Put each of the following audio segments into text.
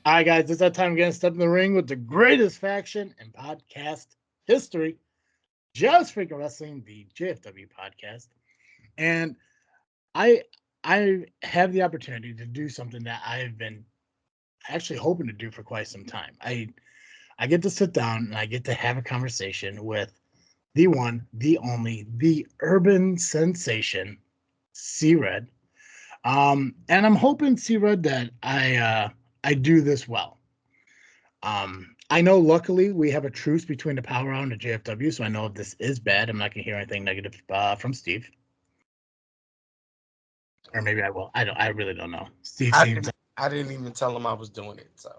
All right, guys, it's that time again. Step in the ring with the greatest faction in podcast history, Just Freaking Wrestling, the JFW podcast. And I I have the opportunity to do something that I've been actually hoping to do for quite some time. I get to sit down and I get to have a conversation with the one, the only, the urban sensation, C Red. And I'm hoping, C Red, that I do this well. I know luckily we have a truce between the Power Hour and the JFW, so I know if this is bad, I'm not going to hear anything negative from Steve. Or maybe I will. I really don't know. Steve I seems didn't. I didn't even tell him I was doing it. So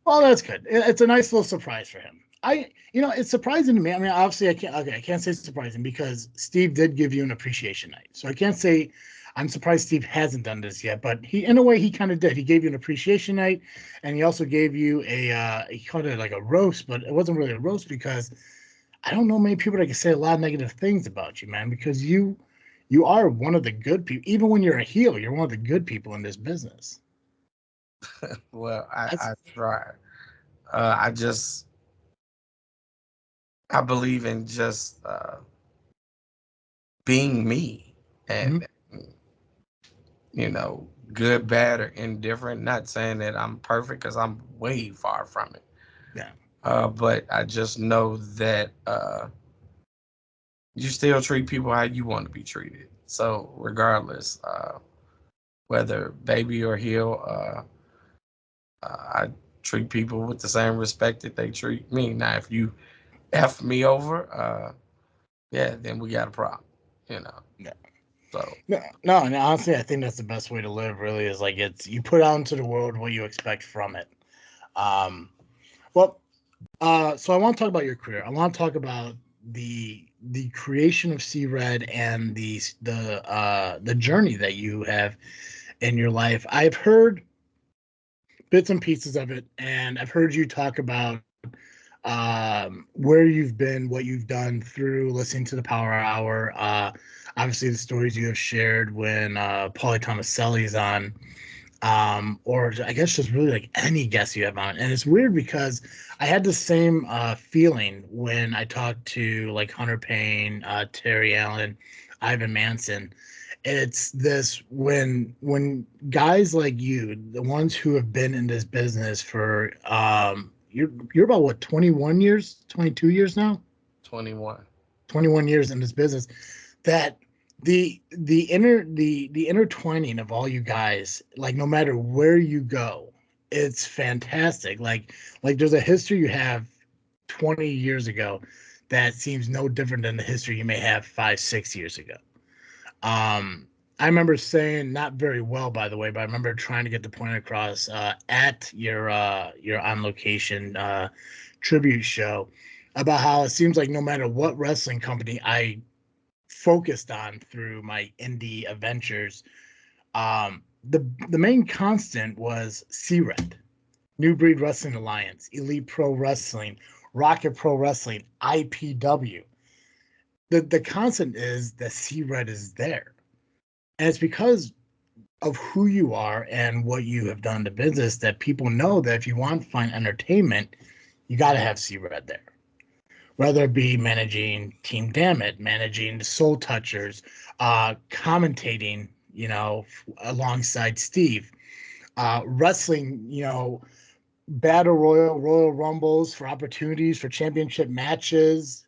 well. That's good. It's a nice little surprise for him. It's surprising to me. I mean, obviously, I can't say surprising because Steve did give you an appreciation night, so I can't say I'm surprised Steve hasn't done this yet. But in a way, he kind of did. He gave you an appreciation night, and he also gave you he called it like a roast, but it wasn't really a roast because I don't know many people that can say a lot of negative things about you, man, because you are one of the good people. Even when you're a heel, you're one of the good people in this business. well, That's I tried. I just I believe in just being me, mhm. and good, bad, or indifferent. Not saying that I'm perfect because I'm way far from it. Yeah. But I just know that you still treat people how you want to be treated. So regardless, whether baby or heel, I treat people with the same respect that they treat me. Now, if you f me over, yeah, then we got a problem. You know. Yeah. So No, and honestly, I think that's the best way to live. Really, is like it's you put out into the world what you expect from it. Um, well, so I want to talk about your career. I want to talk about the creation of C Red and the journey that you have in your life. I've heard bits and pieces of it, and I've heard you talk about where you've been, what you've done through listening to the Power Hour. Obviously, the stories you have shared when Paulie Tomaselli is on, or I guess just really like any guest you have on. And it's weird because I had the same feeling when I talked to like Hunter Payne, Terry Allen, Ivan Manson. It's this when guys like you, the ones who have been in this business for you're about what 21 years, 22 years now, 21. 21 years in this business, that the intertwining of all you guys, like no matter where you go, it's fantastic. Like there's a history you have 20 years ago that seems no different than the history you may have 5 6 years ago. I remember saying, not very well, by the way, but I remember trying to get the point across at your on location tribute show about how it seems like no matter what wrestling company I focused on through my indie adventures, the main constant was C-Red, New Breed Wrestling Alliance, Elite Pro Wrestling, Rocket Pro Wrestling, IPW. The constant is that C-Red is there. And it's because of who you are and what you have done to business that people know that if you want to find entertainment, you got to have C Red there. Whether it be managing Team Dammit, managing the Soul Touchers, commentating, alongside Steve, wrestling, battle royal rumbles for opportunities for championship matches,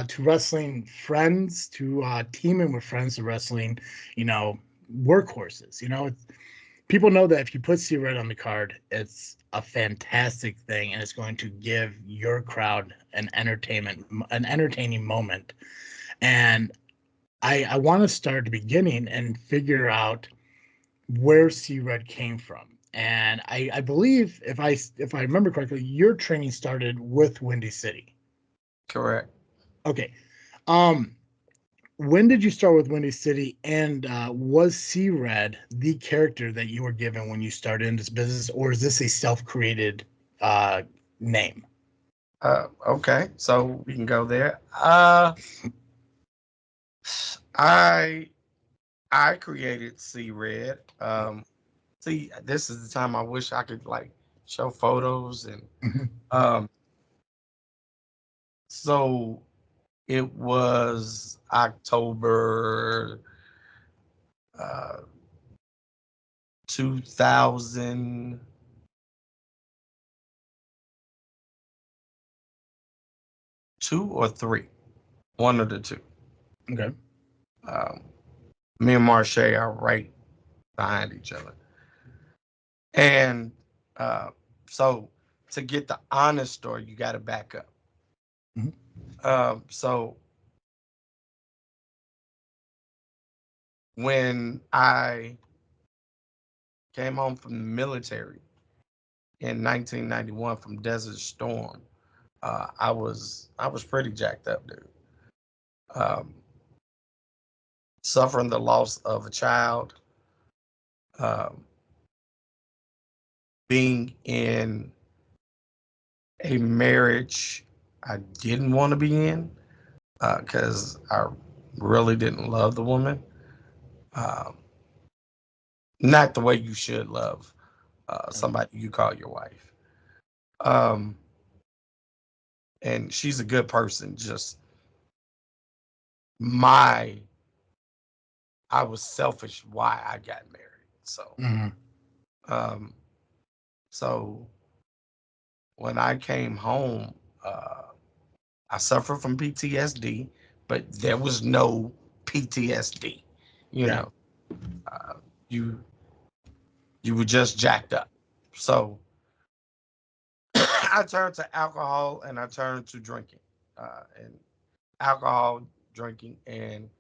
to wrestling friends, to teaming with friends, to wrestling, you know, workhorses. People know that if you put C Red on the card, it's a fantastic thing, and it's going to give your crowd an entertaining moment. And I want to start at the beginning and figure out where C Red came from. And I believe if I remember correctly, your training started with Windy City. correct. Okay. Um, when did you start with Windy City, and was C Red the character that you were given when you started in this business, or is this a self-created uh, name? Okay, so we can go there. I I created C Red. See, this is the time I wish I could like show photos and Mhm. um so it was October uh 2002 or 3, one of the two. Okay. Um, me and Marche are right behind each other. And uh, so to get the honest story, you got to back up. Mhm. So when I came home from the military in 1991 from Desert Storm, I was pretty jacked up, dude. Um, Suffering the loss of a child, um, being in a marriage I didn't want to be in because I really didn't love the woman. Um, Not the way you should love somebody you call your wife. Um, and she's a good person. Just my, I was selfish why I got married. Mhm. Um, so when I came home, uh, I suffered from PTSD, but there was no PTSD. You Yeah. know, uh, you you were just jacked up. So I turned to alcohol and I turned to drinking, and alcohol, drinking, and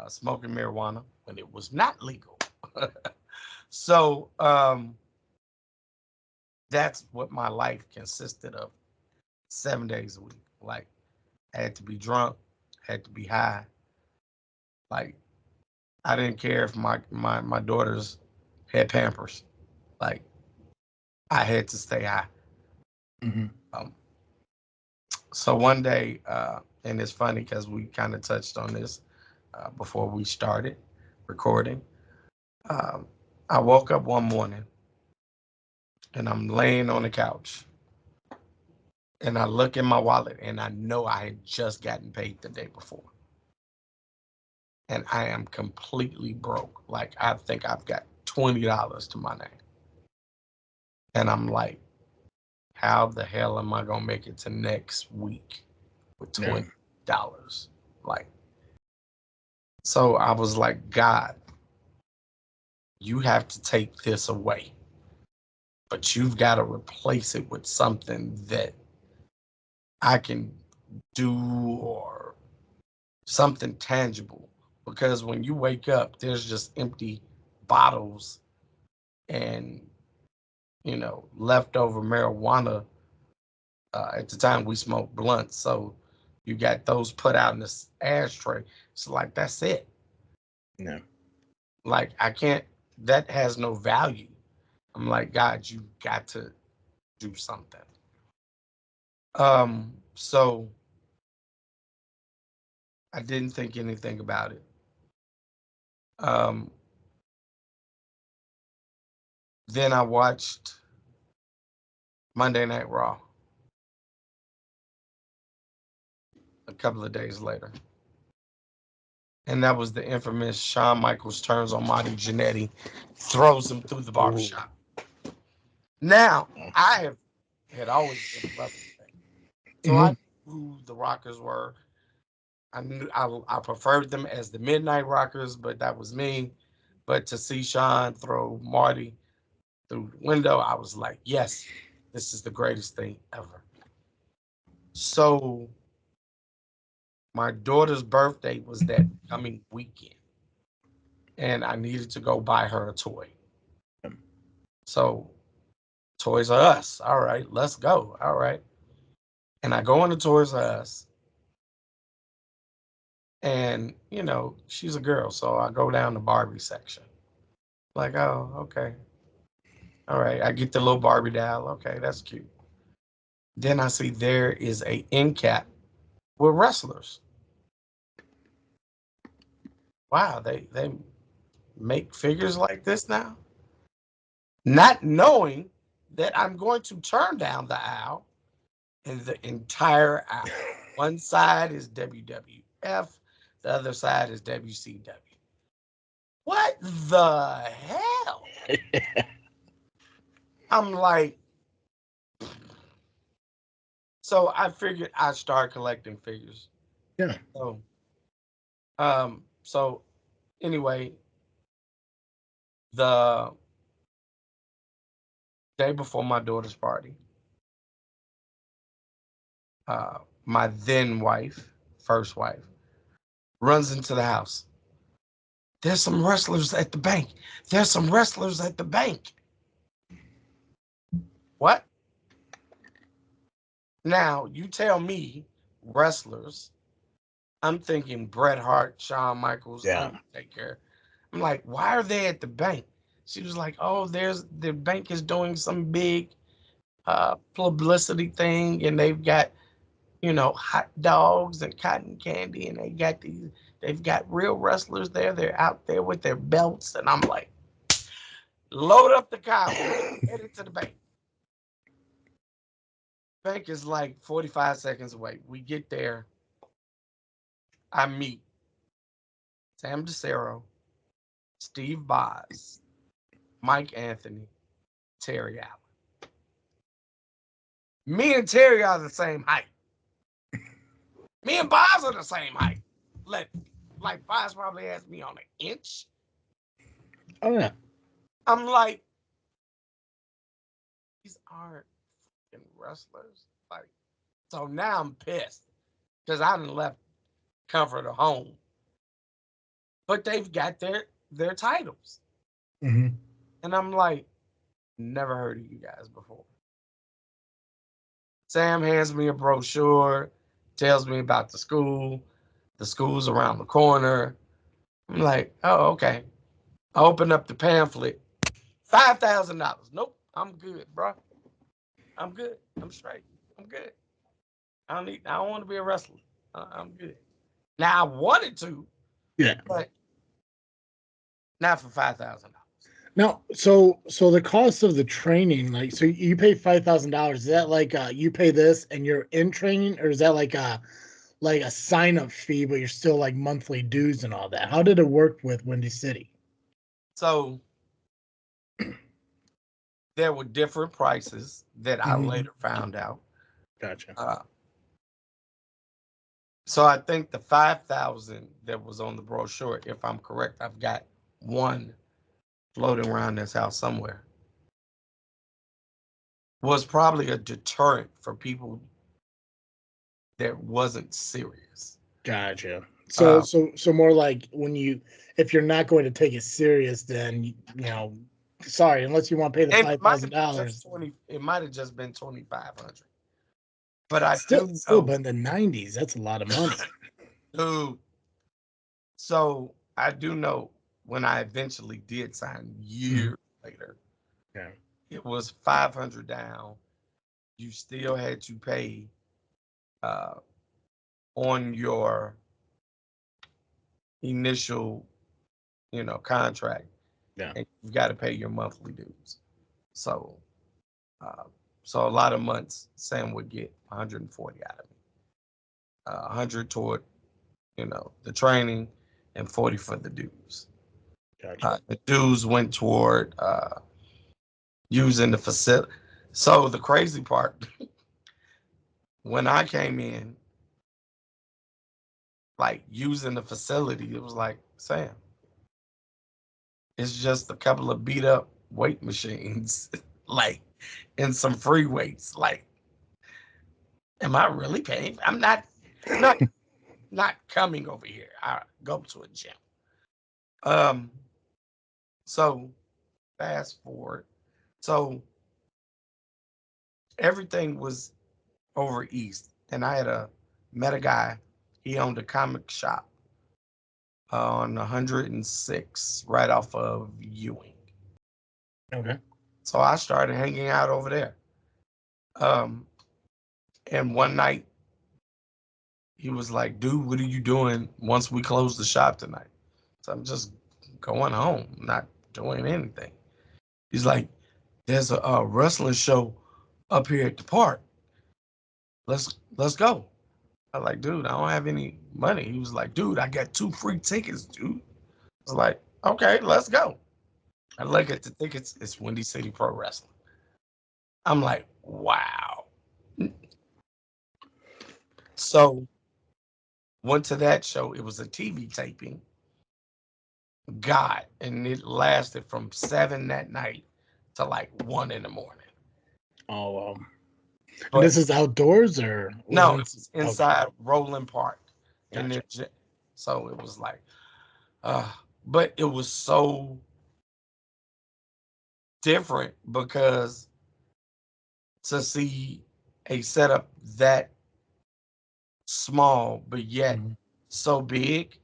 smoking marijuana when it was not legal. So that's what my life consisted of 7 days a week. Like, I had to be drunk, had to be high. Like, I didn't care if my daughters had Pampers. Like, I had to stay high. Mhm. Um, so one day, and it's funny because we kind of touched on this before we started recording. Um, I woke up one morning and I'm laying on the couch and I look in my wallet and I know I had just gotten paid the day before. And I am completely broke. Like, I think I've got $20 to my name. And I'm like, how the hell am I gonna make it to next week with Yeah. $20? Like, so I was like, God, you have to take this away, but you've got to replace it with something that I can do or something tangible. Because when you wake up, there's just empty bottles and, leftover marijuana. At the time, we smoked blunts. So you got those put out in this ashtray. So, like, that's it. Yeah. Like, I can't, that has no value. I'm like, God, you got to do something. So I didn't think anything about it. Um, then I watched Monday Night Raw a couple of days later. And that was the infamous Shawn Michaels turns on Marty Jannetty, throws him through the Ooh. barbershop. Now, I had always been a wrestling fan. So I Mhm. knew who the Rockers were. I preferred them as the Midnight Rockers, but that was me. But to see Shawn throw Marty through the window, I was like, yes, this is the greatest thing ever. So my daughter's birthday was that coming weekend, and I needed to go buy her a toy. So Toys R Us, all right, let's go, all right. And I go into Toys R Us, and she's a girl, so I go down the Barbie section. Like, oh, okay, all right. I get the little Barbie doll. Okay, that's cute. Then I see there is a end cap with wrestlers. Wow, they make figures like this now. not knowing that I'm going to turn down the aisle and the entire aisle. One side is WWF, the other side is WCW. What the hell? I'm like, so I figured I'd start collecting figures. Yeah. So, so anyway, the day before my daughter's party, my then wife, first wife, runs into the house. There's some wrestlers at the bank. There's some wrestlers at the bank. What? Now, you tell me, wrestlers. I'm thinking Bret Hart, Shawn Michaels, Yeah. Undertaker. I'm like, why are they at the bank? She was like, oh, there's the bank is doing some big publicity thing, and they've got hot dogs and cotton candy, and they've got real wrestlers there. They're out there with their belts, and I'm like, load up the car. We're headed to the bank. Bank is like 45 seconds away. We get there. I meet Sam DeCero, Steve Boz, Mike Anthony, Terry Allen. Me and Terry are the same height. Me and Boz are the same height. Like Boz probably has me on an inch. Oh yeah. I'm like, these aren't fucking wrestlers. Like, so now I'm pissed because I done left comfort of home. But they've got their titles. Hmm. And I'm like, never heard of you guys before. Sam hands me a brochure, tells me about the school. The school's around the corner. I'm like, oh, okay. I open up the pamphlet. $5,000. Nope, I'm good, bro. I'm good. I'm straight. I'm good. I don't want to be a wrestler. I'm good. Now I wanted to, Yeah. but not for $5,000. Now, so the cost of the training, like, so you pay $5,000. Is that like you pay this and you're in training, or is that like a sign up fee, but you're still like monthly dues and all that? How did it work with Windy City? So there were different prices that I Hmm. later found out. Gotcha. Uh, so I think the 5,000 that was on the brochure, if I'm correct, I've got one floating around this house somewhere, was probably a deterrent for people that wasn't serious. Gotcha. So Uh, so more like if you're not going to take it serious, then sorry, unless you want to pay the it five might thousand have been just dollars. 20. It might have just been 2,500. But I Still, do still, know, but in the '90s, that's a lot of money. dude. So I do know when I eventually did sign Mhm. years later, Yeah. it was 500 down. You still had to pay uh, on your initial, contract, Yeah. and you've got to pay your monthly dues. So, uh, so a lot of months, Sam would get 140 out of me, 100 toward, the training, and 40 for the dues. Gotcha. The dues went toward using the facility. So the crazy part, when I came in, like using the facility, it was like, Sam, it's just a couple of beat up weight machines, like, and some free weights. Like, am I really paying? I'm not, not coming over here. I go to a gym. Um, so fast forward. So everything was over east, and I had met a guy. He owned a comic shop on 106, right off of Ewing. Okay. So I started hanging out over there. Um, and one night he was like, "Dude, what are you doing once we close the shop tonight?" So I'm just going home, not doing anything. He's like, there's a wrestling show up here at the park. Let's go. I was like, dude, I don't have any money. He was like, dude, I got 2 free tickets, dude. I was like, okay, let's go. I look at the tickets. It's Windy City Pro Wrestling. I'm like, wow. So went to that show. It was a TV taping. God, and it lasted from 7 that night to like 1 in the morning. Oh, and But this is outdoors or was no, it? it was Okay, inside Roland Park, and gotcha. so it was like, uh, but it was so different because to see a setup that small but yet Mhm. so big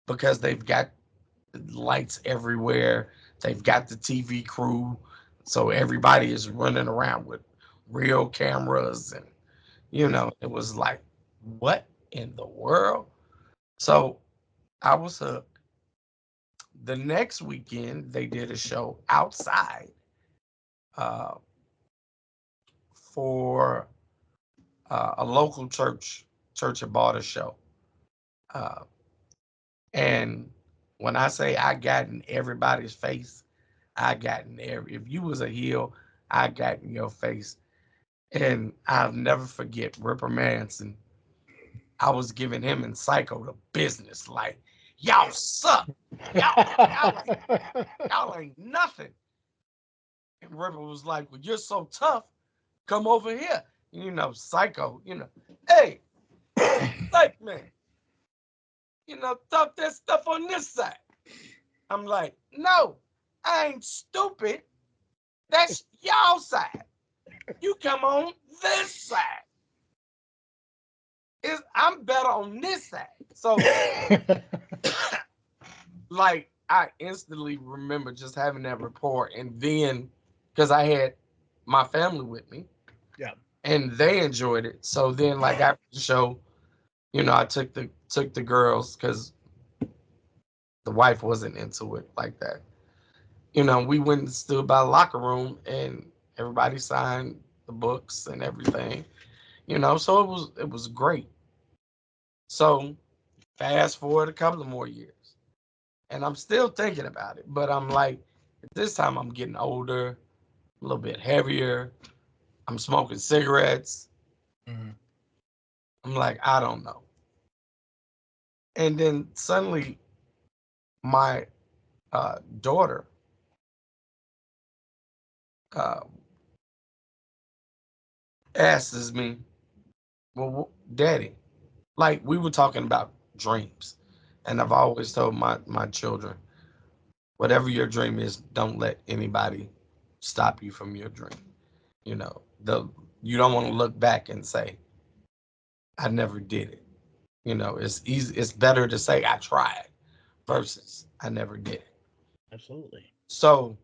because they've got lights everywhere. They've got the TV crew. So everybody is running around with real cameras. And, it was like, what in the world? So I was hooked. The next weekend, they did a show outside uh, for a local church had bought a show. Uh, and when I say I got in everybody's face, I got in every. If you was a heel, I got in your face, and I'll never forget Ripper Manson. I was giving him and Psycho the business, like y'all suck, y'all ain't y'all ain't nothing. And Ripper was like, "Well, you're so tough. Come over here." Psycho. Hey, like man, dump that stuff on this side. I'm like, no, I ain't stupid. That's y'all side. You come on this side. I'm better on this side. So, like, I instantly remember just having that rapport, and then because I had my family with me, Yeah. and they enjoyed it. So then, like after the show, I took the girls because the wife wasn't into it like that. We went and stood by the locker room, and everybody signed the books and everything. So it was great. So fast forward a couple of more years, and I'm still thinking about it, but I'm like, at this time I'm getting older, a little bit heavier. I'm smoking cigarettes. Mhm. I'm like, I don't know. And then suddenly my daughter uh, asks me, well, Daddy, like we were talking about dreams. And I've always told my children, whatever your dream is, don't let anybody stop you from your dream. The you don't want to look back and say, I never did it. It's easy. It's better to say I tried versus I never did it. Absolutely. So,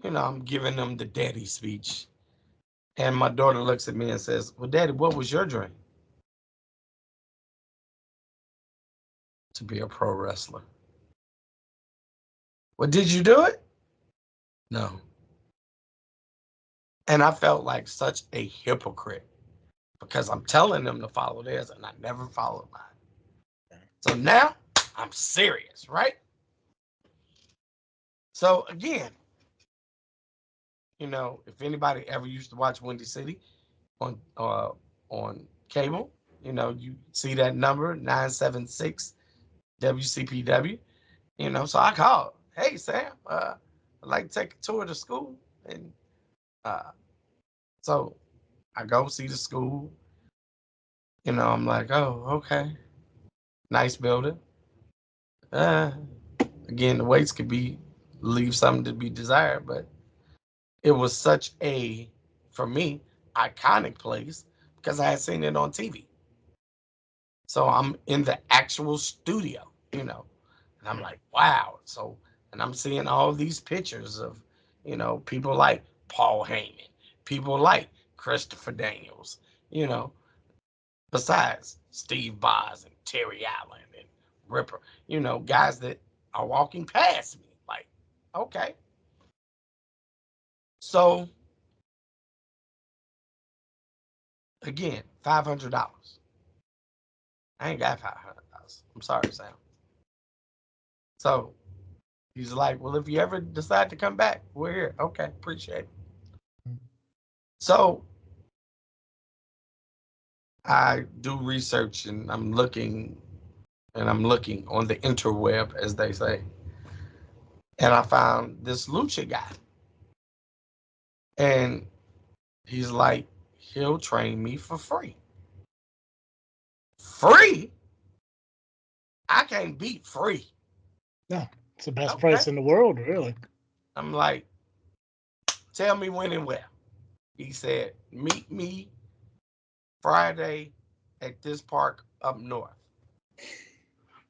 I'm giving them the daddy speech. And my daughter looks at me and says, well, Daddy, what was your dream? To be a pro wrestler. Well, did you do it? No. And I felt like such a hypocrite because I'm telling them to follow theirs and I never followed mine. So now I'm serious, right? So again, if anybody ever used to watch Windy City on cable, you see that number 976 WCPW. So I called. Hey Sam, I'd like to take a tour of the school, and uh, so I go see the school. I'm like, oh, okay, nice building. Uh, Again, the weights could be leave something to be desired, but it was such a, for me, iconic place because I had seen it on TV. So I'm in the actual studio, and I'm Yeah. like, wow. So, and I'm seeing all these pictures of, people like Paul Heyman, people like Christopher Daniels, you know, besides Steve Boz and Terry Allen and Ripper, guys that are walking past me. Like, okay. So again, $500. I ain't got $500. I'm sorry, Sam. So he's like, well, if you ever decide to come back, we're here. Okay, appreciate it. So I do research and I'm looking on the interweb, as they say. And I found this lucha guy. And he's like, he'll train me for free. Free? I can't beat free. No, it's the best Okay. price in the world, really. I'm like, tell me when and where. He said, meet me Friday at this park up north.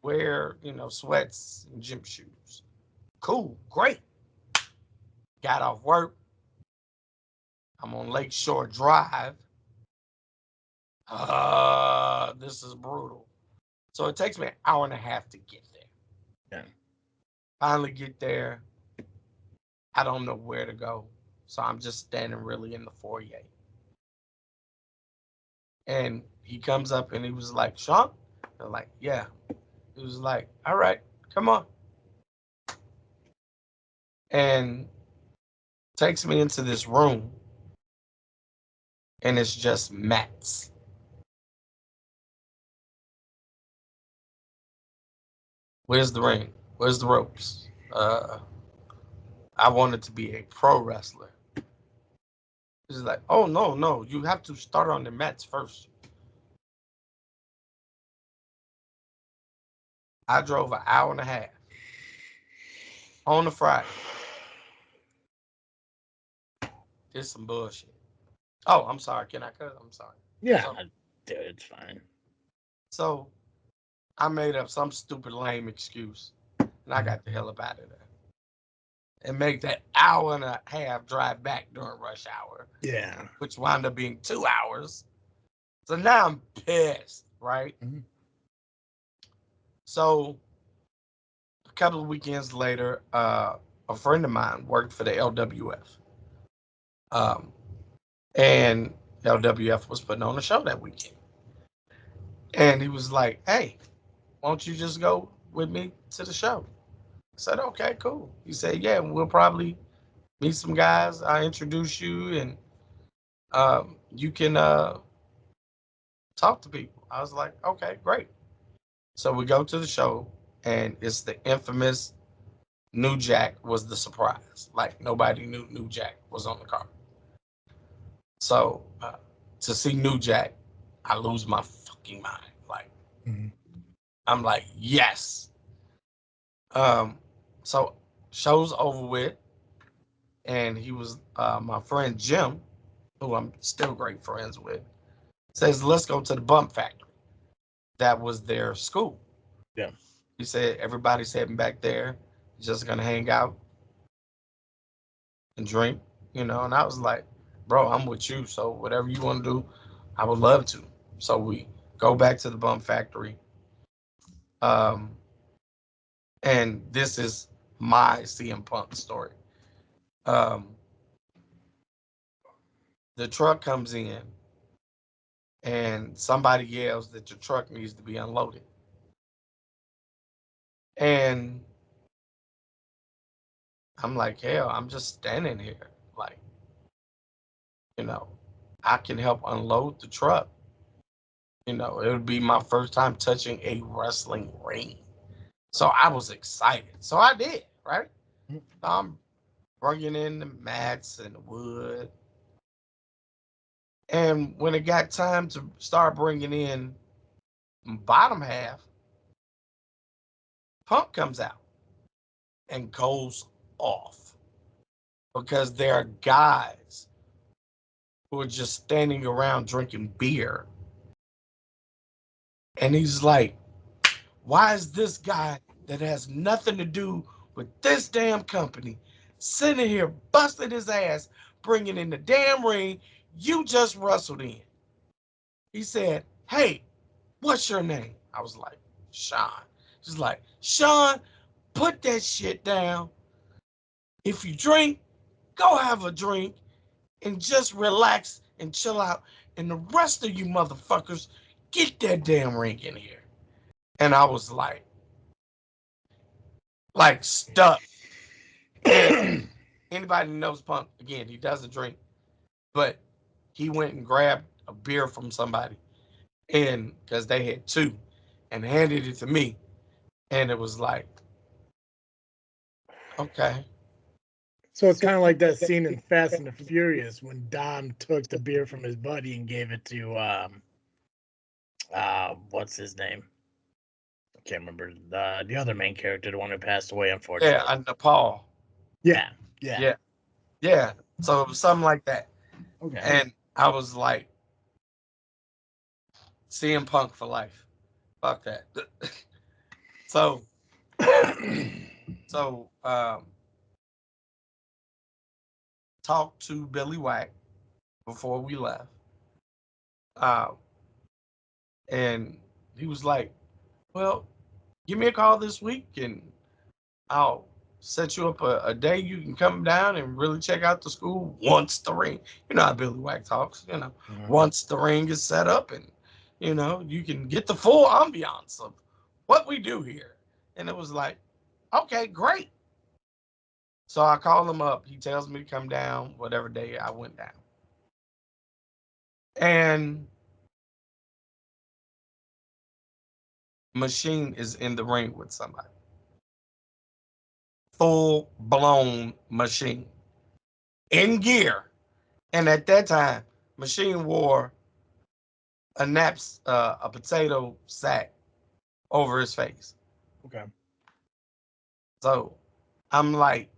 Wear, sweats and gym shoes. Cool, great. Got off work. I'm on Lakeshore Drive. This is brutal. So it takes me an hour and a half to get there. Yeah. Finally get there. I don't know where to go. So I'm just standing really in the foyer. And he comes up and he was like, Sean? I'm like, yeah. He was like, all right, come on. And takes me into this room and it's just mats. Where's the ring? Where's the ropes? I wanted to be a pro wrestler. He's like, oh, no, no. You have to start on the mats first. I drove an hour and a half on a Friday. Did some bullshit. Oh, I'm sorry. Can I cut? I'm sorry. Yeah, So, dude, it's fine. so I made up some stupid lame excuse and I got the hell up out of there. And make that hour and a half drive back during rush hour, Yeah. which wound up being 2 hours. So now I'm pissed, right? Mhm. So a couple of weekends later, a friend of mine worked for the LWF. Um, and LWF was putting on a show that weekend. And he was like, hey, why don't you just go with me to the show? I said, okay, cool. He said, yeah, we'll probably meet some guys. I'll introduce you and you can talk to people. I was like, okay, great. So we go to the show, and it's the infamous New Jack was the surprise. Like nobody knew New Jack was on the card. So to see New Jack, I lose my fucking mind. Like Mhm. I'm like, yes. Um, so show's over with, and he was my friend Jim, who I'm still great friends with, says let's go to the Bump Factory. That was their school. Yeah. He said everybody's heading back there, just gonna hang out and drink, And I was like, bro, I'm with you, so whatever you want to do, I would love to. So we go back to the Bump Factory, um, and this is my CM Punk story. Um, the truck comes in, and somebody yells that the truck needs to be unloaded, and I'm like, hell, I'm just standing here, like, you know, I can help unload the truck. It would be my first time touching a wrestling ring. So I was excited. So I did, right? Mhm. I'm bringing in the mats and the wood. And when it got time to start bringing in bottom half, Punk comes out and goes off because there are guys who are just standing around drinking beer. And he's like, why is this guy that has nothing to do with this damn company sitting here busting his ass, bringing in the damn ring you just wrestled in? He said, hey, what's your name? I was like, Sean. He's like, Sean, put that shit down. If you drink, Go have a drink and just relax and chill out. And the rest of you motherfuckers, get that damn ring in here. And I was like stuck. And anybody who knows Punk, again, he doesn't drink, but he went and grabbed a beer from somebody, and because they had two, and handed it to me. And it was like, okay. So it's kind of like that scene in Fast and the Furious when Dom took the beer from his buddy and gave it to what's his name? I can't remember the other main character, the one who passed away, Yeah, unfortunately. Nepal. Yeah, yeah. Yeah, yeah. So it was something like that. Okay. And I was like, CM Punk for life. Fuck that. so, so talked to Billy Wack before we left. Um, and he was like, well, give me a call this week and I'll set you up a day you can come down and really check out the school once the ring. You know how Billy Wack talks, Mhm. once the ring is set up and, you can get the full ambiance of what we do here. And it was like, okay, great. So I call him up. He tells me to come down whatever day I went down. And Machine is in the ring with somebody. Full blown Machine in gear. And at that time, Machine wore a potato sack over his face. Okay. So I'm like,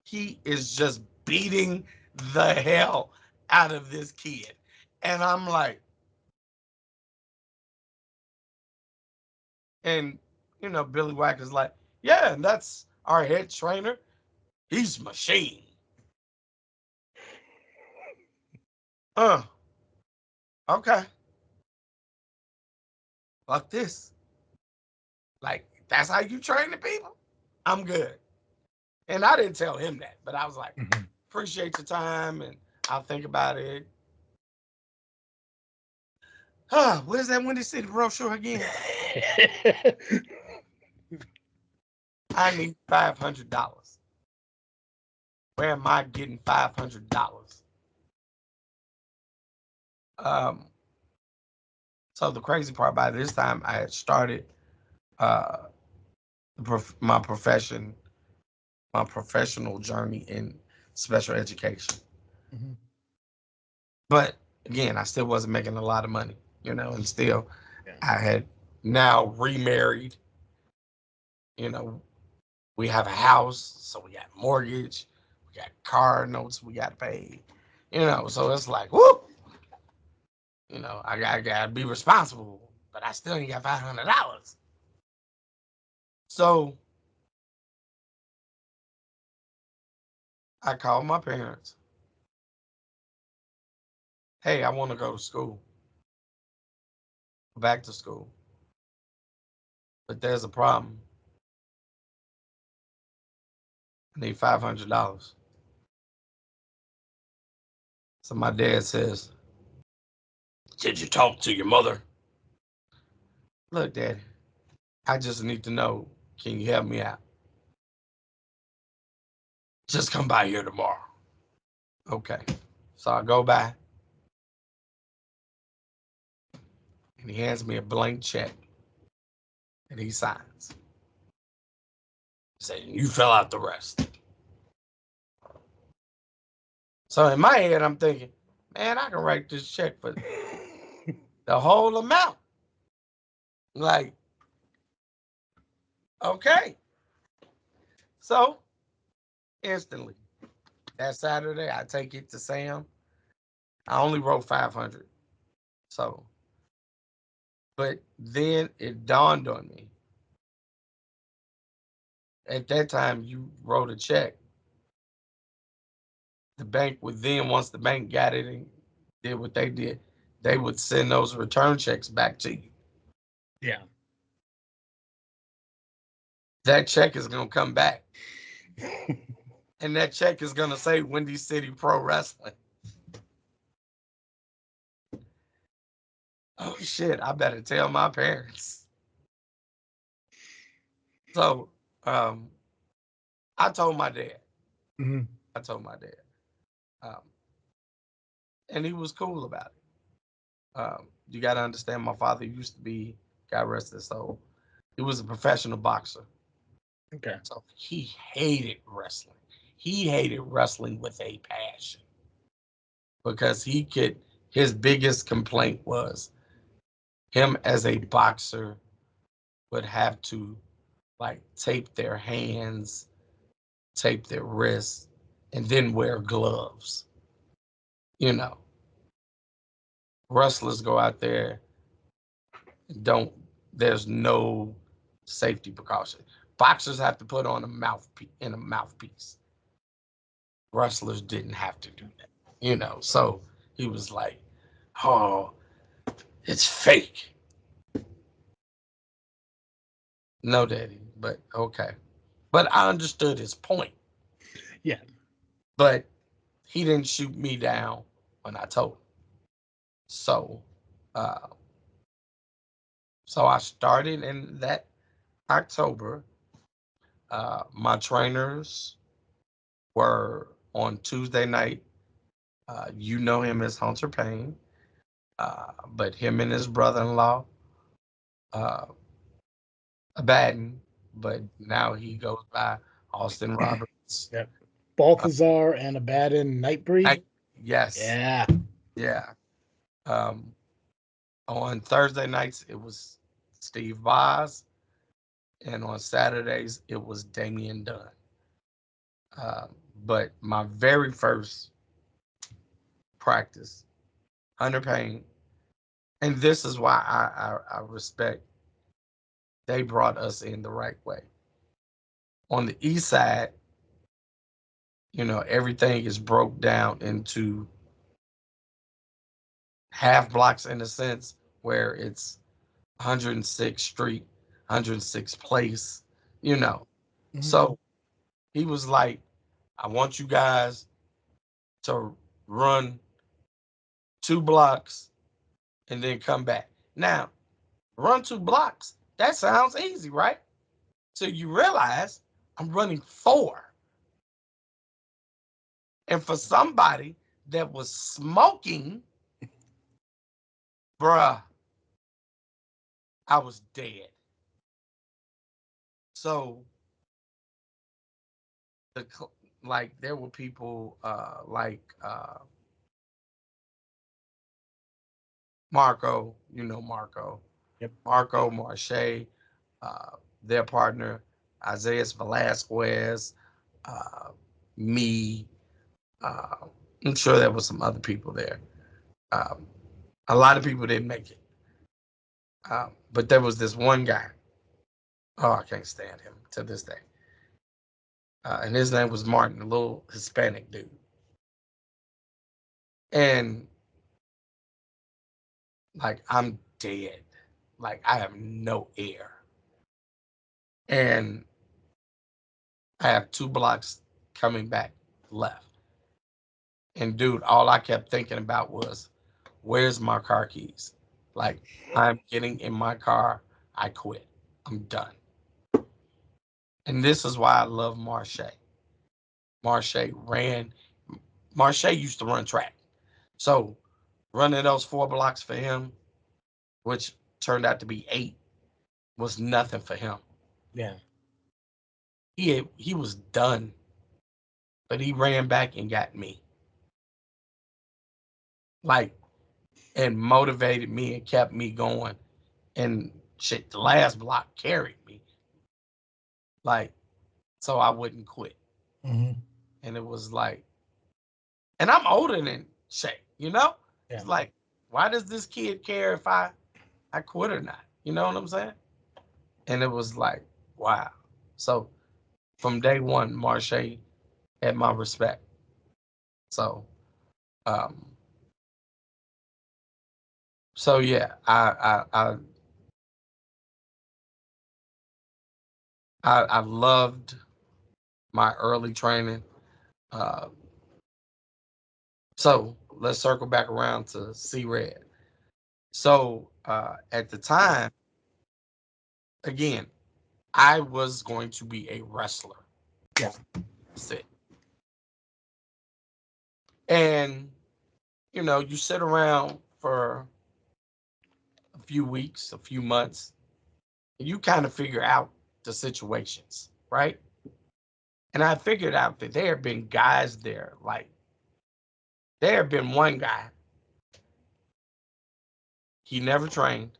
he is just beating the hell out of this kid. And I'm like, and Billy Wack is like, yeah, and that's our head trainer. He's Machine. Uh, okay. Fuck this. Like, that's how you train the people? I'm good. And I didn't tell him that, but I was like, Mhm. appreciate your time and I'll think about it. Huh, where's that Windy City brochure again? I need $500. Where am I getting $500? Um, so the crazy part by this time, I had started uh, my profession, my professional journey in special education. Mhm. But again, I still wasn't making a lot of money, and still Yeah. I had now remarried. You know, we have a house, so we got mortgage, we got car notes we got to pay. So it's like, whoop. I gotta be responsible, but I still ain't got $500. So I called my parents. Hey, I want to go to school, back to school, but there's a problem. I need $500. So my dad says, did you talk to your mother? Look, Daddy, I just need to know, can you help me out? Just come by here tomorrow. Okay. So I go by and he hands me a blank check and he signs. Saying, you fill out the rest. So in my head, I'm thinking, man, I can write this check for the whole amount. Like, okay. So instantly, that Saturday, I take it to Sam. I only wrote 500. So, but then it dawned on me. At that time, you wrote a check. The bank would then, once the bank got it and did what they did, they would send those return checks back to you. Yeah. That check is going to come back. and that check is gonna say Windy City Pro Wrestling. Oh shit! I better tell my parents. So, um, I told my dad. Hmm. I told my dad, um, and he was cool about it. You got to understand, my father used to be, God rest his soul, he was a professional boxer. Okay. So he hated wrestling. He hated wrestling with a passion because his biggest complaint was him as a boxer would have to like tape their hands, tape their wrists, and then wear gloves. You know, wrestlers go out there and don't, there's no safety precaution. Boxers have to put on a mouthpiece. Wrestlers didn't have to do that. So he was like, "Oh, it's fake." No, daddy, but okay. But I understood his point. Yeah. But he didn't shoot me down when I told him. So, uh, so I started in that October. My trainers were on Tuesday night. You know him as Hunter Payne, but him and his brother-in-law, uh, Abaddon, but now he goes by Austin Roberts. Yep. Uh, Balthazar and Abaddon Nightbreed. yes, Yeah. yeah. Um, on Thursday nights it was Steve Boz, and on Saturdays it was Damian Dunn. Uh, but my very first practice, Hunter Payne, and this is why I respect they brought us in the right way. On the east side, everything is broke down into half blocks in a sense where it's 106th Street, 106th Place, you know. Hmm. So he was like, I want you guys to run 2 blocks and then come back. Now, run 2 blocks, that sounds easy, right? So you realize I'm running 4. And for somebody that was smoking, bruh, I was dead. So the like there were people Marco, Marco, Yep. Marco Marche, uh, their partner Isaias Velasquez, uh, me. Uh, I'm sure there was some other people there. Um, a lot of people didn't make it, but there was this one guy. Oh, I can't stand him to this day. And his name was Martin, a little Hispanic dude. And like I'm dead. Like I have no air. And I have 2 blocks coming back left. And dude, all I kept thinking about was, where's my car keys? Like I'm getting in my car. I quit. I'm done. And this is why I love Marche. Marche ran. Marche used to run track. So running those 4 blocks for him, which turned out to be 8, was nothing for him. Yeah. He was done, but he ran back and got me, like, and motivated me and kept me going. And shit, the last block carried me, like, so I wouldn't quit. Hmm. And it was like, and I'm older than Shay, Yeah. It's like, why does this kid care if I quit or not? You know what I'm saying? And it was like, wow. So from day one, Marche had my respect. So, um, so yeah, I loved my early training. Uh, so let's circle back around to C Red. So at the time, again, I was going to be a wrestler. Yeah. That's it. And you sit around for a few weeks, a few months, and you kind of figure out the situations, right? And I figured out that there have been guys there, like there have been one guy, he never trained.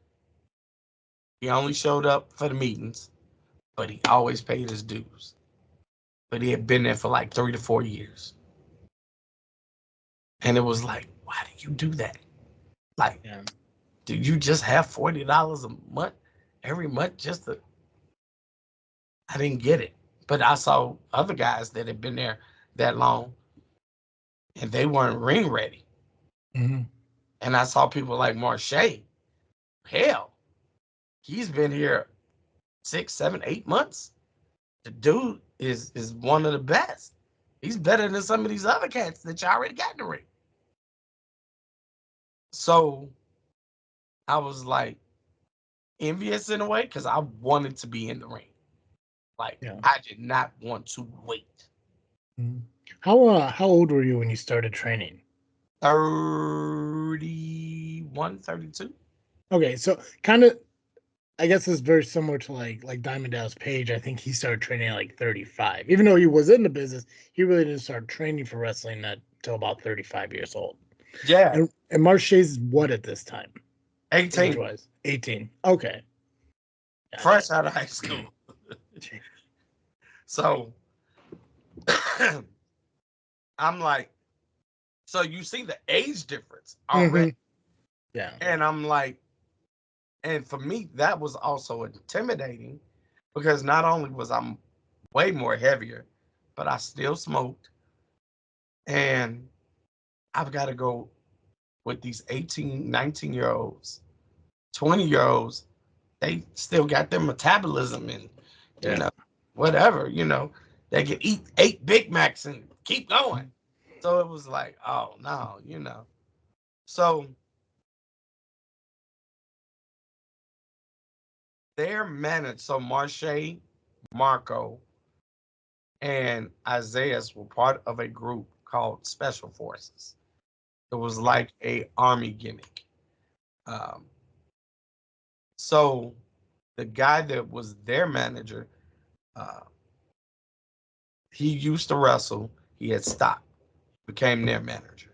He only showed up for the meetings, but he always paid his dues. But he had been there for like 3 to 4 years. And it was like, why do you do that? Like, Yeah. do you just have $40 a month every month just to I didn't get it. But I saw other guys that had been there that long and they weren't ring ready. Hmm. And I saw people like Marche. Hell, he's been here 6, 7, 8 months. The dude is one of the best. He's better than some of these other cats that you already got in the ring. So I was like envious in a way because I wanted to be in the ring. Like Yeah. I did not want to wait. Mhm. How old were you when you started training? 31, 32. Okay, so kind of I guess it's very similar to like Diamond Dallas Page. I think he started training at like 35. Even though he was in the business, he really didn't start training for wrestling until about 35 years old. Yeah, And Marche's what at this time, age 18, wise? 18. Okay, gotcha. fresh out of high school. Gee. So I'm like, so you see the age difference already. Hmm. Yeah. And I'm like, and for me, that was also intimidating because not only was I way more heavier, but I still smoked. And I've got to go with these 18, 19-year olds, 20-year olds. They still got their metabolism and, you Yeah. know, whatever, they can eat 8 Big Macs and keep going. So it was like, oh no. So they're managed. So Marche, Marco, and Isaiah's were part of a group called Special Forces. It was Okay. like a army gimmick. Um, so the guy that was their manager, uh, he used to wrestle. He had stopped, became their manager.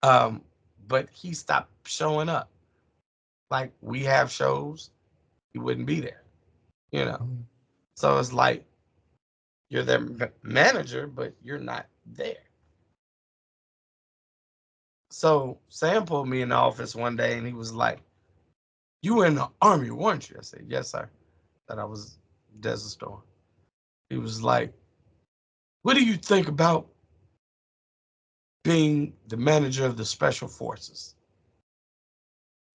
Um, but he stopped showing up. Like we have shows, he wouldn't be there. You know. Mhm. So it's like you're their manager, but you're not there. So Sam pulled me in the office one day and he was like, "You were in the army, weren't you?" I said, "Yes, sir." That I was Desert Storm. He was like, "What do you think about being the manager of the special forces?"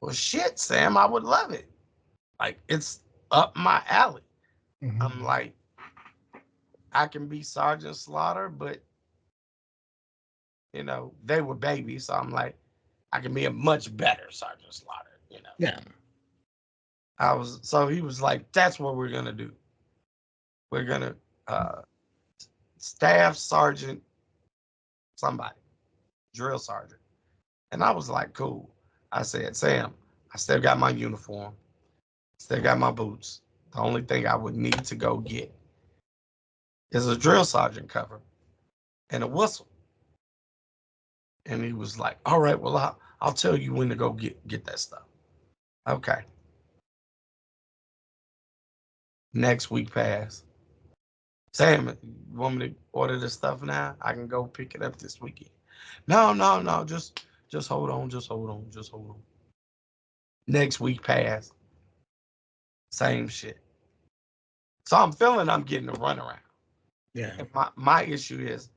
Well, shit, Sam, I would love it. Like it's up my alley. Mhm. I'm like, I can be Sergeant Slaughter, but they were babies, so I'm like, I can be a much better Sergeant Slaughter. Yeah. So he was like, that's what we're gonna do. We're gonna uh staff sergeant somebody, drill sergeant. And I was like, cool. I said, Sam, I still got my uniform, still got my boots. The only thing I would need to go get is a drill sergeant cover and a whistle. And he was like, all right, well, I'll tell you when to go get that stuff. Okay. Next week passed. Sam, you want me to order this stuff now? I can go pick it up this weekend. No, no, no. Just hold on. Just hold on. Just hold on. Next week passed. Same shit. So I'm feeling I'm getting a runaround. Yeah. And my issue is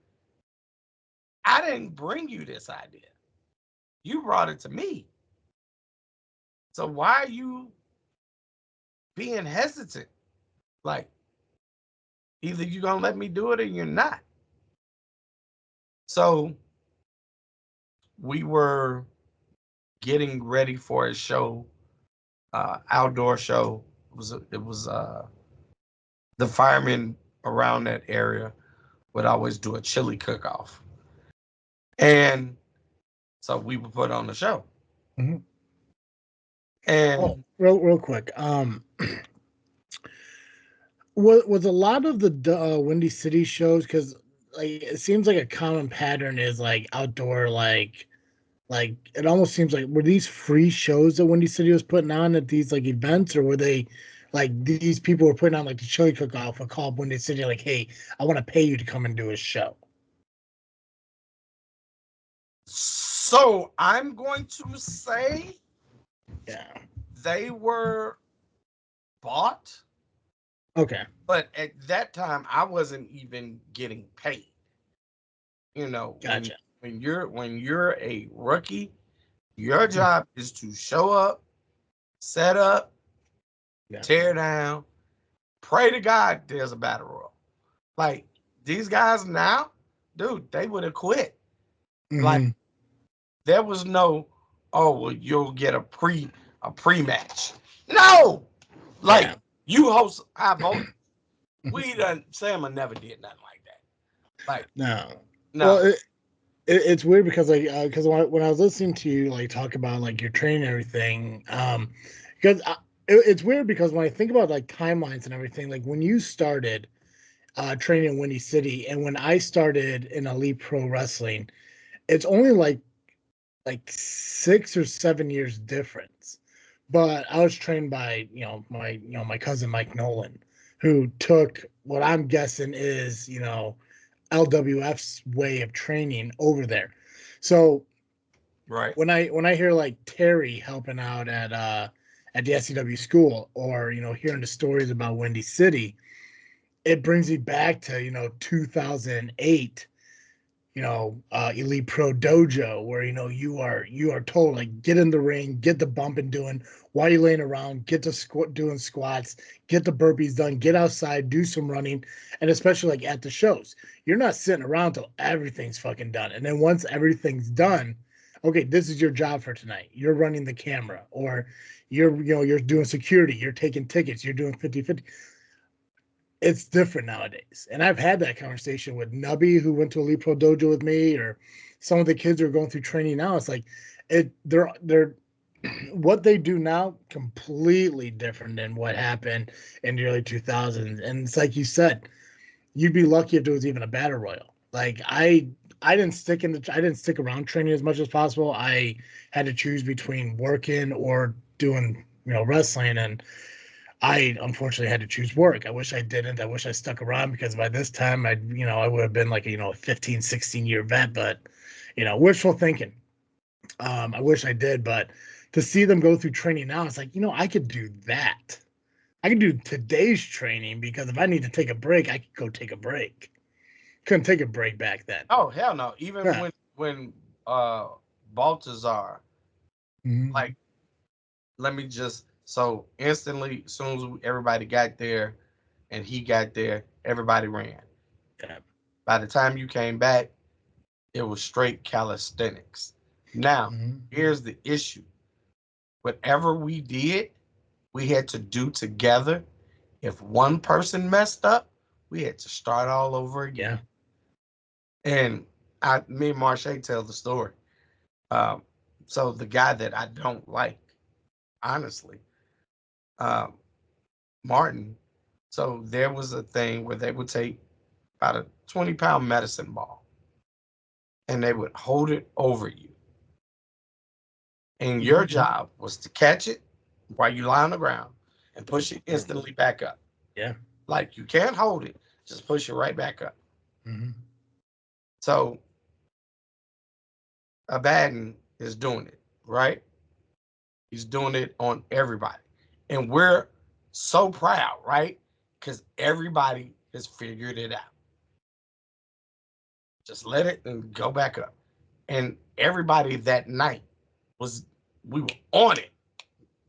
I didn't bring you this idea. You brought it to me. So why are you being hesitant? Like either you're gonna let me do it or you're not. So we were getting ready for a show, outdoor show. It was the firemen around that area would always do a chili cook off, and so we would put on the show. Mm-hmm. Oh, And real quick. Was a lot of the Windy City shows, because like it seems like a common pattern is like outdoor, like it almost seems like, were these free shows that Windy City was putting on at these like events, or were they like these people were putting on like the chili cook off and call up Windy City like, hey, I want to pay you to come and do a show? so I'm going to say Yeah. they were bought, Okay. but at that time I wasn't even getting paid. You know, Gotcha. when you're a rookie, your Mm. job is to show up, set up, Yeah. tear down, pray to God there's a battle royal. Like these guys now, dude, they would have quit. Like Hmm. there was no, oh well, you'll get a pre match. No, like Yeah. you host high voltage. We done Sam never did nothing like that. Like No. Well, no, it's weird because like because when I was listening to you like talk about like your training and everything, because it's weird because when I think about like timelines and everything, like when you started training in Windy City and when I started in Elite Pro Wrestling, it's only like 6 or 7 years difference. But I was trained by my cousin Mike Nolan, who took what I'm guessing is LWF's way of training over there. So right, when I hear like Terry helping out at the SCW school, or hearing the stories about Windy City, it brings me back to 2008, Elite Pro Dojo, where you are told like get in the ring, get the bumping doing while you're laying around, get to doing squats, get the burpees done, get outside, do some running, and especially like at the shows, you're not sitting around till everything's fucking done, and then once everything's done, okay, this is your job for tonight. You're running the camera, or you're doing security, you're taking tickets, you're doing 50-50. It's different nowadays. And I've had that conversation with Nubby, who went to Elite Pro Dojo with me, or some of the kids who are going through training now. It's like they're what they do now completely different than what happened in the early 2000s. And it's like you said, you'd be lucky if there was even a battle royal. Like I didn't stick around training as much as possible. I had to choose between working or doing wrestling, and I unfortunately had to choose work. I wish I didn't. I wish I stuck around, because by this time I would have been like a 15, 16 year vet, but wishful thinking. I wish I did, but to see them go through training now, it's like, I could do that. I could do today's training, because if I need to take a break, I could go take a break. Couldn't take a break back then. oh hell no. Even Yeah. when uh Baltazar, Mhm. like let me just so instantly as soon as everybody got there and he got there, everybody ran. Yeah. By the time you came back, it was straight calisthenics. Now, Mhm. here's the issue. Whatever we did, we had to do together. If one person messed up, we had to start all over again. Yeah. And me and Marche tell the story. Um, so the guy that I don't like, honestly, um, Martin. So there was a thing where they would take about a 20-pound medicine ball and they would hold it over you. And your Mhm. job was to catch it while you lie on the ground and push it Yeah. instantly back up. Yeah. Like you can't hold it, just push it right back up. Mhm. So Abaddon is doing it, right? He's doing it on everybody. And we're so proud, right? Because everybody has figured it out. Just let it and go back up. And everybody that night was, we were on it.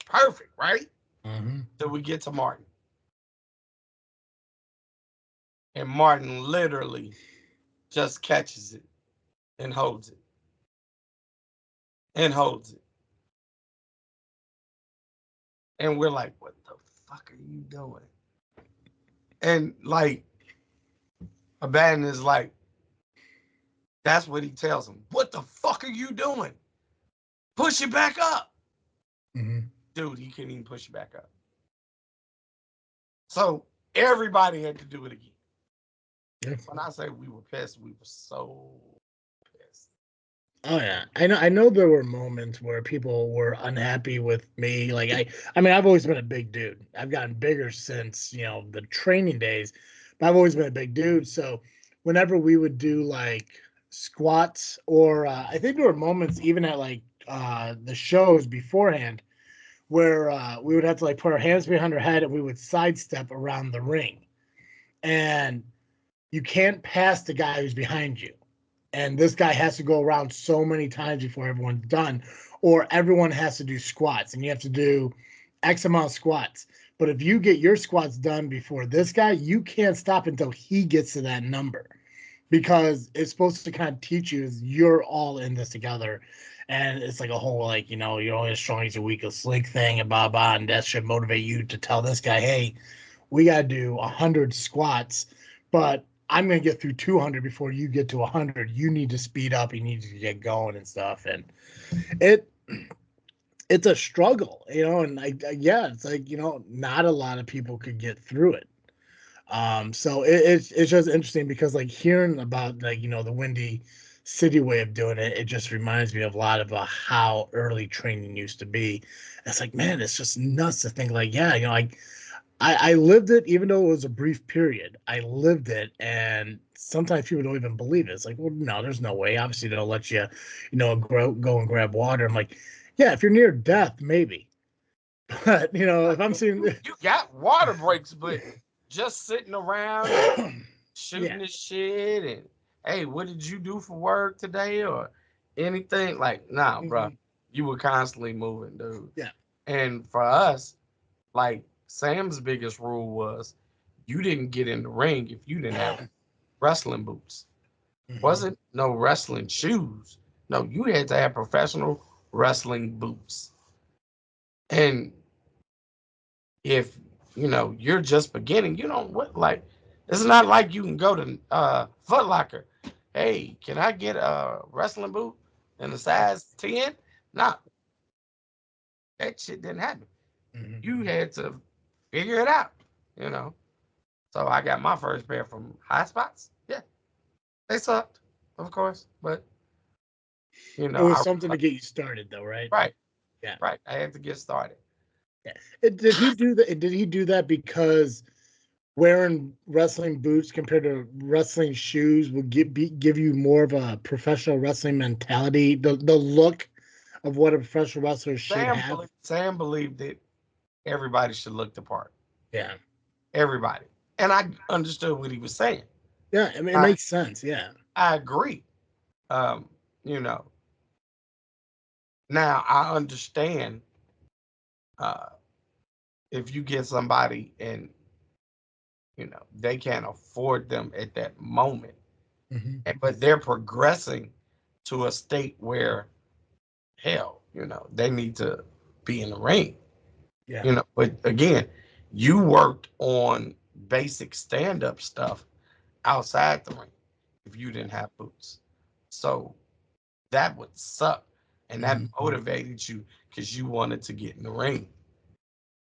Perfect, right? Mhm. Till we get to Martin. And Martin literally just catches it and holds it and holds it. And we're like, what the fuck are you doing? And like, Abaddon is like, that's what he tells him. What the fuck are you doing? Push it back up. Mm-hmm. Dude, he couldn't even push it back up. So everybody had to do it again. Yeah. When I say we were pissed, we were so pissed. Oh yeah, I know there were moments where people were unhappy with me. Like I mean, I've always been a big dude. I've gotten bigger since the training days, but I've always been a big dude. So whenever we would do like squats, or I think there were moments even at like the shows beforehand where we would have to like put our hands behind our head and we would sidestep around the ring, and you can't pass the guy who's behind you, and this guy has to go around so many times before everyone's done, or everyone has to do squats and you have to do X amount of squats. But if you get your squats done before this guy, you can't stop until he gets to that number, because it's supposed to kind of teach you is you're all in this together. And it's like a whole like, you're only as strong as your weakest link thing and blah blah, and that should motivate you to tell this guy, hey, we got to do 100 squats, but I'm going to get through 200 before you get to 100. You need to speed up. You need to get going and stuff. And it it's a struggle, and yeah, it's like, not a lot of people could get through it. So it's just interesting because like hearing about like, the Windy City way of doing it, it just reminds me of a lot of how early training used to be. It's like, man, it's just nuts to think like, yeah, I lived it, even though it was a brief period. I lived it, and sometimes people don't even believe it. It's like, well, no, there's no way. Obviously, they'll let you, go and grab water. I'm like, yeah, if you're near death, maybe. But if I'm seeing, You got water breaks, but just sitting around and shooting yeah, this shit and hey, what did you do for work today or anything? Like, nah, bro, mhm, you were constantly moving, dude. yeah, And for us, like Sam's biggest rule was you didn't get in the ring if you didn't have wrestling boots. mhm, Wasn't no wrestling shoes. No, you had to have professional wrestling boots. And if you're just beginning, you don't what like it's not like you can go to Foot Locker. Hey, can I get a wrestling boot in a size 10? No, that shit didn't happen. mhm. You had to figure it out, you know. So I got my first pair from High Spots. Yeah, they sucked, of course, but It was I something to get you started, though, right? right, Yeah. right. I had to get started. Yeah. Did he do that? Did he do that because wearing wrestling boots compared to wrestling shoes would give you more of a professional wrestling mentality, the look of what a professional wrestler should have? Sam believed that everybody should look the part. Yeah. Everybody, and I understood what he was saying. Yeah, I mean, it I makes sense. Yeah. I agree. Um, you know, Now I understand uh, if you get somebody and they can't afford them at that moment, Hmm. but they're progressing to a state where hell, they need to be in the ring. Yeah. But again, you worked on basic stand up stuff outside the ring if you didn't have boots. So that would suck. And that Hmm. motivated you because you wanted to get in the ring.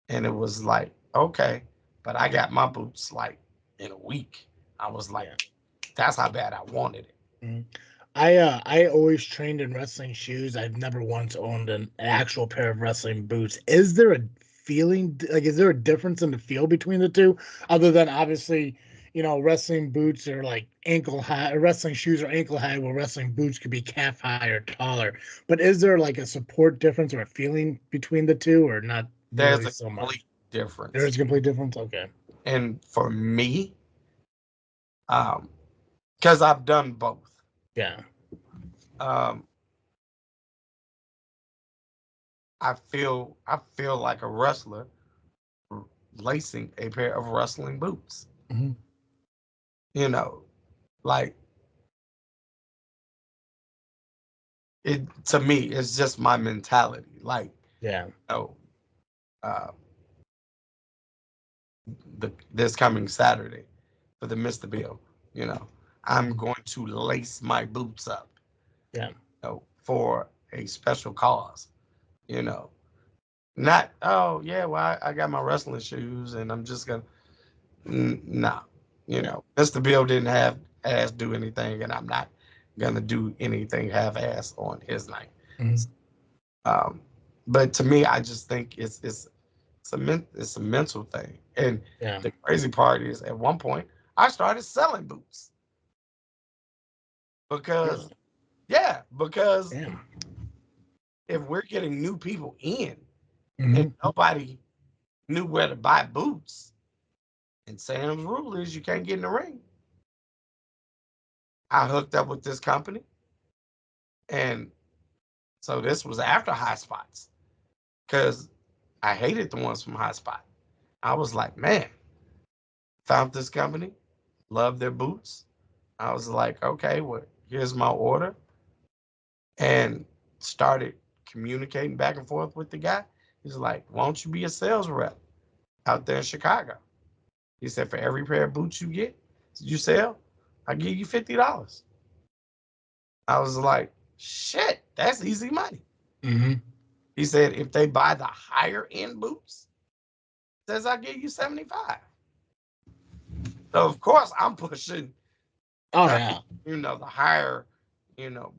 And it was like, okay, but I got my boots like in a week. I was like, Yeah. that's how bad I wanted it. Mhm. I always trained in wrestling shoes. I've never once owned an actual pair of wrestling boots. Is there a feeling like is there a difference in the feel between the two, other than obviously, wrestling boots are like ankle high, or wrestling shoes are ankle high, while wrestling boots could be calf high or taller. But is there like a support difference or a feeling between the two, or not There's really a so complete much? There difference. is a complete difference. Okay. And for me, um, because I've done both, Yeah. um, I feel like a wrestler lacing a pair of wrestling boots. Hmm. You know, like it to me, it's just my mentality. Like, Yeah. oh, uh, this coming Saturday for the Mr. Bill, you know, I'm Mhm. going to lace my boots up, Yeah. for a special cause, you know. Not, oh yeah, well I got my wrestling shoes and I'm just gonna nah, Yeah. Mr. Bill didn't have ass do anything, and I'm not gonna do anything half ass on his night. Mhm. Um, but to me, I just think it's a mental thing, and Yeah. the crazy part is at one point I started selling boots because Really. because Damn. if we're getting new people in and Hmm. nobody knew where to buy boots, and Sam's rule is you can't get in the ring. I hooked up with this company, and so this was after High Spots because I hated the ones from High Spot. I was like, man, found this company, love their boots. I was like, okay, well, here's my order, and started communicating back and forth with the guy. He's like, why don't you be a sales rep out there in Chicago? He said, for every pair of boots you sell, I give you $50. I was like, shit, that's easy money. Hmm. He said, if they buy the higher end boots, says I give you 75. So of course I'm pushing, Oh uh, yeah. the higher, you know,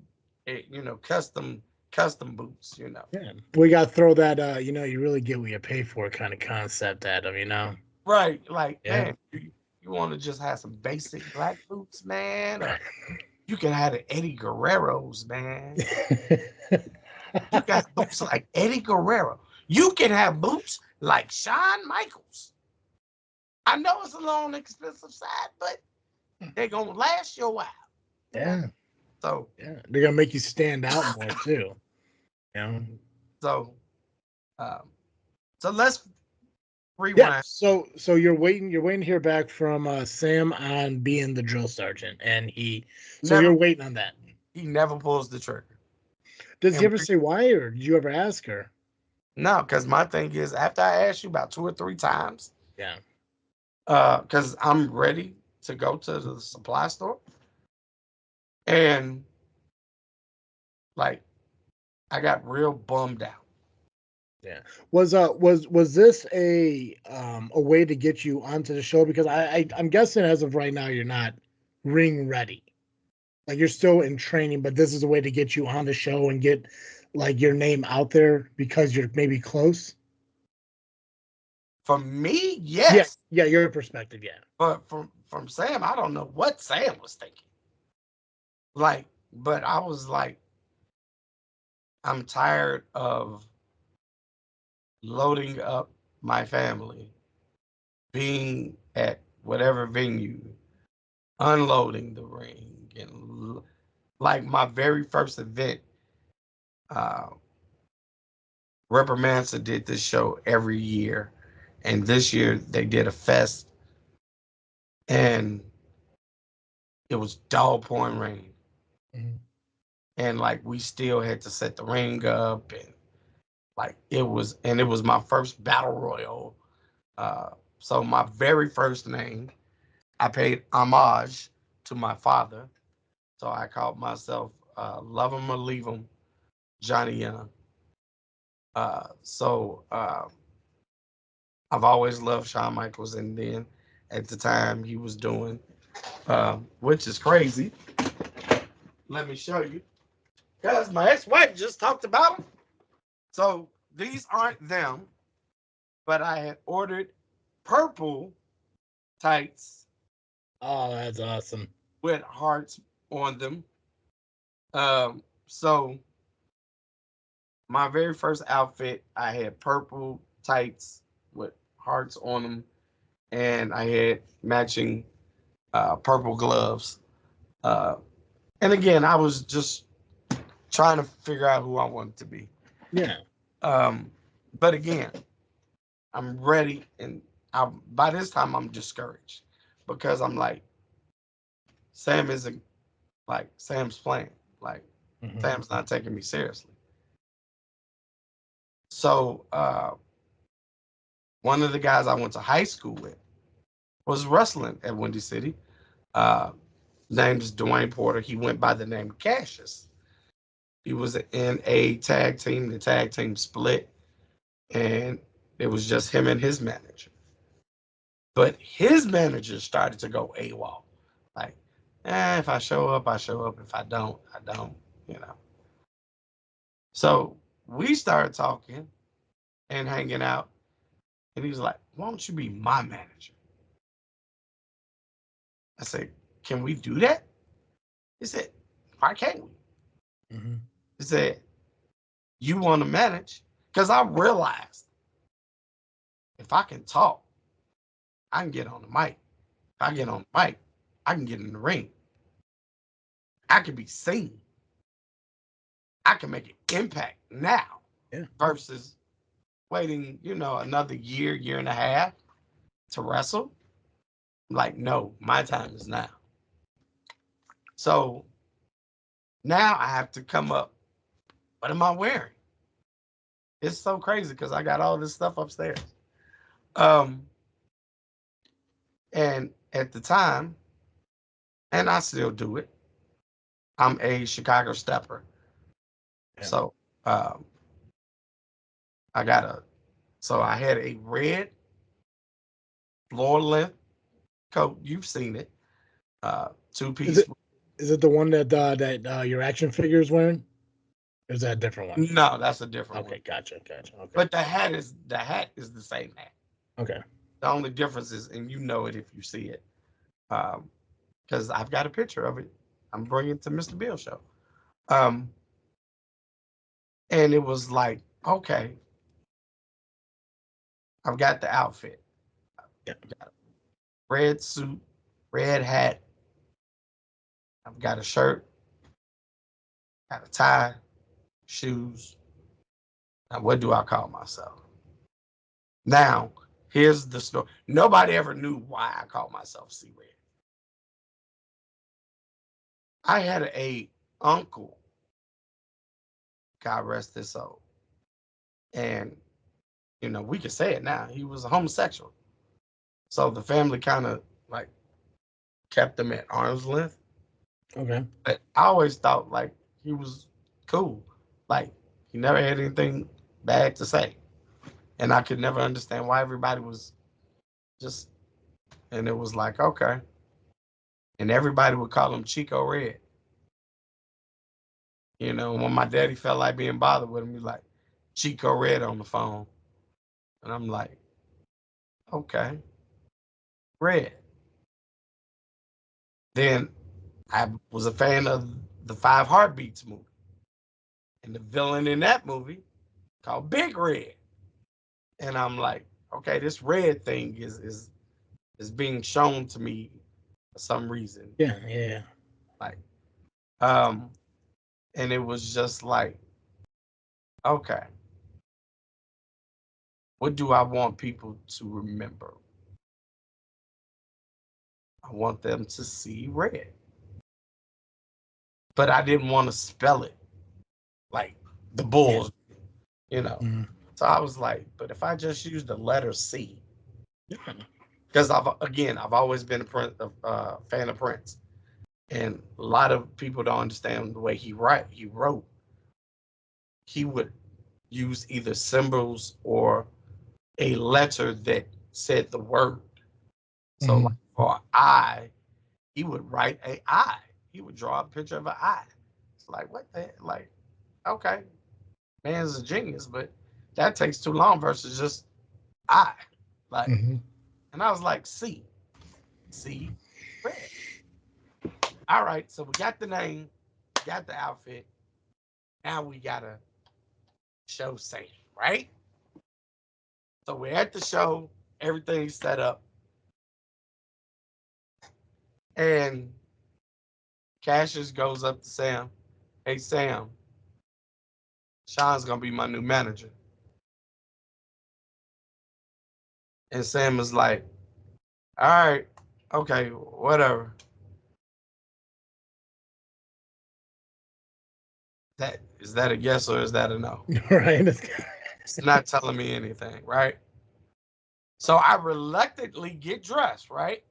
custom boots. Yeah. We got to throw that. You really get what you pay for kind of concept at them. Right? Like, Yeah. man, you want to just have some basic black boots, man, or you can have the Eddie Guerreros, man. You got boots like Eddie Guerrero. You can have boots like Shawn Michaels. I know it's a little on the expensive side, but they're gonna last you a while. You know. Yeah. So Yeah. They're gonna make you stand out more too. You know. so um, so let's Yeah. rewind. So you're waiting to hear back from Sam on being the drill sergeant, and so Never you're waiting on that. He never pulls the trigger. Does he And ever say why, or did you ever ask her? no, because my thing is after I asked you about 2 or 3 times, Yeah. because I'm ready to go to the supply store, and like I got real bummed out. Yeah. Was this a way to get you onto the show? Because I'm guessing as of right now you're not ring ready. Like you're still in training, but this is a way to get you on the show and get like your name out there because you're maybe close. For me, Yeah, yes, yeah, your perspective, yeah. but from Sam, I don't know what Sam was thinking. Like, but I was like, I'm tired of loading up my family, being at whatever venue, unloading the ring, and like my very first event, uh, Ripper Manson did this show every year, and this year they did a fest, and it was dog pouring rain, Mhm. and like we still had to set the ring up, and like it was my first battle royal. So my very first name, I paid homage to my father, so I called myself Love 'Em or Leave 'Em Johnny Young. I've always loved Shawn Michaels, and then at the time he was doing, which is crazy. Let me show you, because my ex-wife just talked about them. So these aren't them, but I had ordered purple tights Oh, that's awesome. with hearts on them. So my very first outfit, I had purple tights with hearts on them, and I had matching purple gloves. Uh, and again, I was just trying to figure out who I wanted to be. Yeah. Um, but again, I'm ready, and by this time I'm discouraged because I'm like, Sam isn't like Sam's playing. Like Hmm. Sam's not taking me seriously. So one of the guys I went to high school with was wrestling at Windy City. Uh, name's Dwayne Porter. He went by the name Cassius. He was in a tag team. The tag team split, and it was just him and his manager. But his manager started to go AWOL. Like, if I show up, I show up. If I don't, I don't, you know. So we started talking and hanging out. And he was like, why don't you be my manager? I said, can we do that? He said, why can't we? Hmm. He said, you want to manage? Because I realized if I can talk, I can get on the mic. If I get Yeah. on the mic, I can get in the ring. I can be seen. I can make an impact now Yeah. versus waiting, another year, year and a half to wrestle. Like, no, my time is now. So now I have to come up. What am I wearing? It's so crazy because I got all this stuff upstairs. Um, and at the time, and I still do it, I'm a Chicago stepper. Yeah. So um, I got so I had a red floor length coat. You've seen it. Two Is piece. it is it the one that your action figure is wearing? Or is that a different one? No, that's a different one. Okay, gotcha, gotcha. Okay, But the hat is the same hat. okay. The only difference is, and you know it if you see it, because I've got a picture of it. I'm bringing it to Mr. Bill show. Um, and it was like, okay, I've got the outfit. Yeah. Got a red suit, red hat. I've got a shirt, got a tie, shoes. Now, what do I call myself? Now, here's the story. Nobody ever knew why I called myself C Red. I had a uncle, God rest his soul, and we can say it now. He was a homosexual, so the family kind of like kept him at arm's length. Okay. But I always thought like he was cool, like he never had anything bad to say, and I could never understand why everybody was just. And it was like okay, and everybody would call him Chico Red. When my daddy felt like being bothered with him, he like Chico Red on the phone, and I'm like, okay, Red. Then I was a fan of the Five Heartbeats movie, and the villain in that movie called Big Red, and I'm like, okay, this red thing is being shown to me for some reason, Yeah, yeah, like, um, and it was just like, okay, what do I want people to remember? I want them to see red, but I didn't want to spell it like the yeah. Bulls, you know. Mm-hmm. So I was like, but if I just use the letter C, Yeah. because I've always been a fan of Prince, and a lot of people don't understand the way he wrote. He would use either symbols or a letter that said the word. So like Hmm. for I, he would write a I. He would draw a picture of an I. It's like what the like, okay, man's a genius, but that takes too long versus just I. Like, Hmm. and I was like, C, red. All right, so we got the name, got the outfit. Now we gotta show Sam, right? So we're at the show, everything's set up, and Cassius goes up to Sam. Hey Sam, Sean's gonna be my new manager. And Sam is like, all right, okay, whatever. That is that a yes or is that a no? Right? It's not telling me anything, right? So I reluctantly get dressed, right?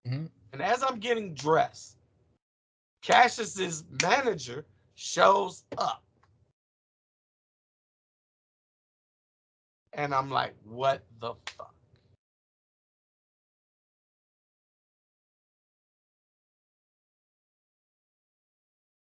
Mhm. And as I'm getting dressed, Cassius's manager shows up. And I'm like, what the fuck?